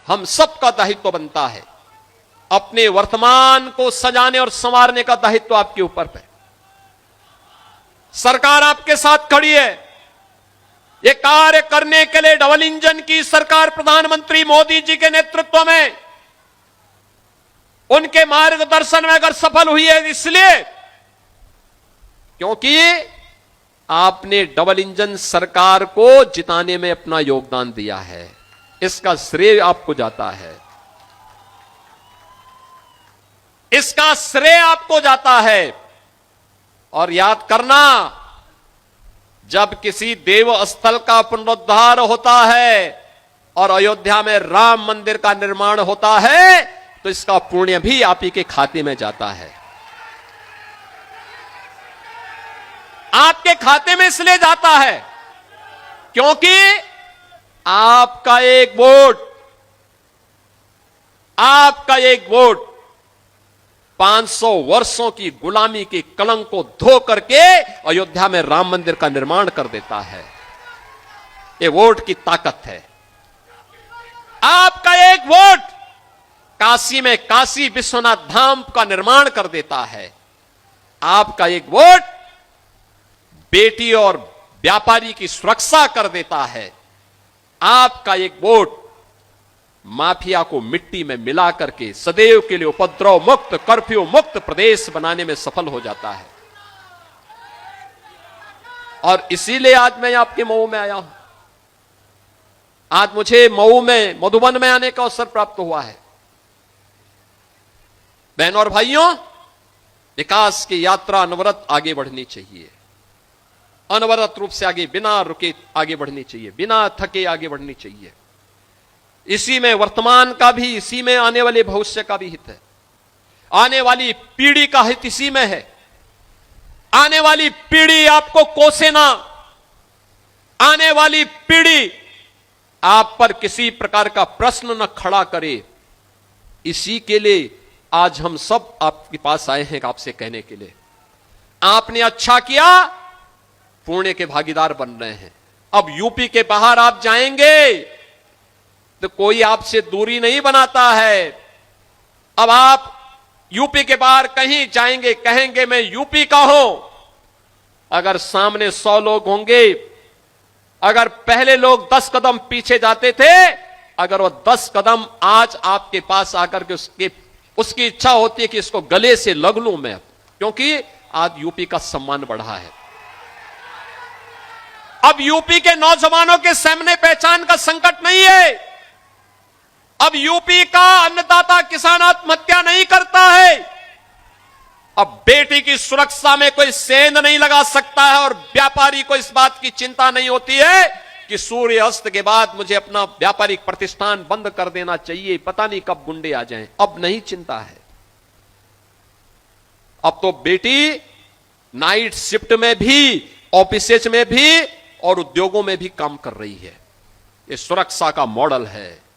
हम सबका दायित्व बनता है। अपने वर्तमान को सजाने और संवारने का दायित्व आपके ऊपर है। सरकार आपके साथ खड़ी है। यह कार्य करने के लिए डबल इंजन की सरकार प्रधानमंत्री मोदी जी के नेतृत्व में, उनके मार्गदर्शन में अगर सफल हुई है इसलिए क्योंकि आपने डबल इंजन सरकार को जिताने में अपना योगदान दिया है। इसका श्रेय आपको जाता है, इसका श्रेय आपको जाता है। और याद करना, जब किसी देव स्थल का पुनरुद्धार होता है और अयोध्या में राम मंदिर का निर्माण होता है तो इसका पुण्य भी आप ही के खाते में जाता है। आपके खाते में इसलिए जाता है क्योंकि आपका एक वोट 500 वर्षों की गुलामी के कलंक को धो करके अयोध्या में राम मंदिर का निर्माण कर देता है। यह वोट की ताकत है। आपका एक वोट काशी में काशी विश्वनाथ धाम का निर्माण कर देता है। आपका एक वोट बेटी और व्यापारी की सुरक्षा कर देता है। आपका एक वोट माफिया को मिट्टी में मिला करके सदैव के लिए उपद्रव मुक्त, कर्फ्यू मुक्त प्रदेश बनाने में सफल हो जाता है। और इसीलिए आज मैं आपके मऊ में आया हूं। आज मुझे मऊ में, मधुबन में आने का अवसर प्राप्त हुआ है। बहनों और भाइयों, विकास की यात्रा अनवरत आगे बढ़नी चाहिए। अनवरत रूप से आगे, बिना रुके आगे बढ़नी चाहिए, बिना थके आगे बढ़नी चाहिए। इसी में वर्तमान का भी, इसी में आने वाले भविष्य का भी हित है। आने वाली पीढ़ी का हित इसी में है। आने वाली पीढ़ी आपको कोसे ना, आने वाली पीढ़ी आप पर किसी प्रकार का प्रश्न न खड़ा करे, इसी के लिए आज हम सब आपके पास आए हैं आपसे कहने के लिए, आपने अच्छा किया, पुण्य के भागीदार बन रहे हैं। अब यूपी के बाहर आप जाएंगे तो कोई आपसे दूरी नहीं बनाता है। अब आप यूपी के बाहर कहीं जाएंगे, कहेंगे मैं यूपी का हूं, अगर सामने 100 लोग होंगे, अगर पहले लोग 10 कदम पीछे जाते थे, अगर वो 10 कदम आज आपके पास आकर के उसकी इच्छा होती है कि इसको गले से लग लूं मैं, क्योंकि आज यूपी का सम्मान बढ़ा है। अब यूपी के नौजवानों के सामने पहचान का संकट नहीं है। अब यूपी का अन्नदाता किसान आत्महत्या नहीं करता है। अब बेटी की सुरक्षा में कोई सेंध नहीं लगा सकता है और व्यापारी को इस बात की चिंता नहीं होती है कि सूर्य अस्त के बाद मुझे अपना व्यापारिक प्रतिष्ठान बंद कर देना चाहिए, पता नहीं कब गुंडे आ जाएं। अब नहीं चिंता है। अब तो बेटी नाइट शिफ्ट में भी, ऑफिसेज में भी और उद्योगों में भी काम कर रही है। ये सुरक्षा का मॉडल है।